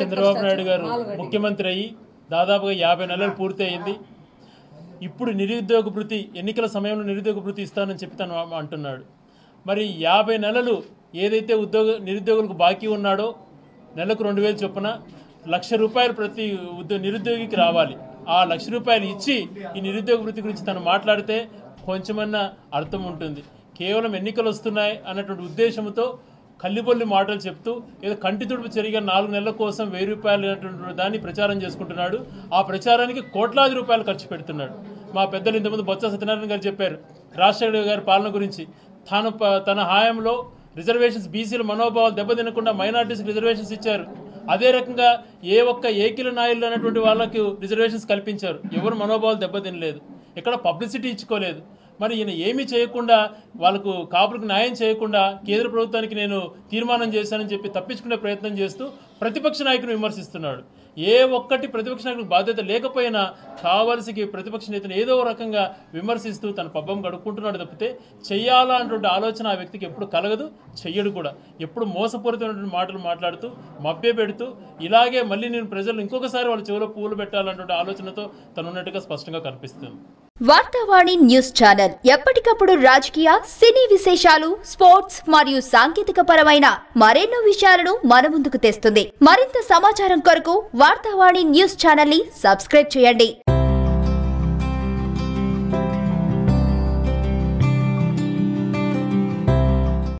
చంద్రబాబు నాయుడు గారు ముఖ్యమంత్రి అయ్యి దాదాపుగా 50 నెలలు పూర్తి అయింది. ఇప్పుడు నిరుద్యోగ భృతి ఎన్నికల సమయంలో నిరుద్యోగ భృతి ఇస్తానని చెప్పి తను అంటున్నాడు. మరి 50 నెలలు ఏదైతే నిరుద్యోగులకు బాకీ ఉన్నాడో నెలకు 2000 చొప్పున ₹1,00,000 ప్రతి నిరుద్యోగికి రావాలి. ఆ ₹1,00,000 ఇచ్చి ఈ నిరుద్యోగ భృతి గురించి తను మాట్లాడితే కొంచెమన్నా అర్థం ఉంటుంది. కేవలం ఎన్నికలు వస్తున్నాయి అన్నటువంటి ఉద్దేశంతో కల్లిబొల్లి మాటలు చెప్తూ ఏదో కంటి తుడుపు చెరిగా 4 నెలల కోసం ₹1000 అనేటువంటి దాన్ని ప్రచారం చేసుకుంటున్నాడు. ఆ ప్రచారానికి కోట్లాది రూపాయలు ఖర్చు పెడుతున్నాడు. మా పెద్దలు ఇంతకుముందు బొత్స సత్యనారాయణ గారు చెప్పారు రాజశేఖర గారి పాలన గురించి. తన హయాంలో రిజర్వేషన్స్ బీసీల మనోభావాలు దెబ్బతినకుండా మైనార్టీస్కి రిజర్వేషన్స్ ఇచ్చారు. అదే రకంగా ఏకిల నాయుళ్ళు అనేటువంటి వాళ్ళకి రిజర్వేషన్స్ కల్పించారు. ఎవరు మనోభావాలు దెబ్బతినలేదు, ఎక్కడ పబ్లిసిటీ ఇచ్చుకోలేదు. మరి ఈయన ఏమీ చేయకుండా వాళ్ళకు కాపులకు న్యాయం చేయకుండా కేంద్ర ప్రభుత్వానికి నేను తీర్మానం చేశానని చెప్పి తప్పించుకునే ప్రయత్నం చేస్తూ ప్రతిపక్ష నాయకుని విమర్శిస్తున్నాడు. ఏ ఒక్కటి ప్రతిపక్ష నాయకులకు బాధ్యత లేకపోయినా కావలసి ప్రతిపక్ష నేతను ఏదో రకంగా విమర్శిస్తూ తన పబ్బం గడుపుకుంటున్నాడు తప్పితే చెయ్యాలా అన్నటువంటి ఆలోచన ఆ వ్యక్తికి ఎప్పుడు కలగదు, చెయ్యడు కూడా. ఎప్పుడు మోసపూరితమైనటువంటి మాటలు మాట్లాడుతూ మభ్య పెడుతూ ఇలాగే మళ్ళీ నేను ప్రజలు ఇంకొకసారి వాళ్ళ చెవిలో పూలు పెట్టాలన్నటువంటి ఆలోచనతో తను ఉన్నట్టుగా స్పష్టంగా కనిపిస్తుంది. వార్తావాణి న్యూస్ ఛానల్ ఎప్పటికప్పుడు రాజకీయ, సినీ విశేషాలు, స్పోర్ట్స్ మరియు సాంకేతిక పరమైన మరెన్నో విషయాలను మన ముందుకు తెస్తుంది. మరింత సమాచారం కొరకు వార్తావాణి న్యూస్ ఛానల్ ని సబ్స్క్రైబ్ చేయండి.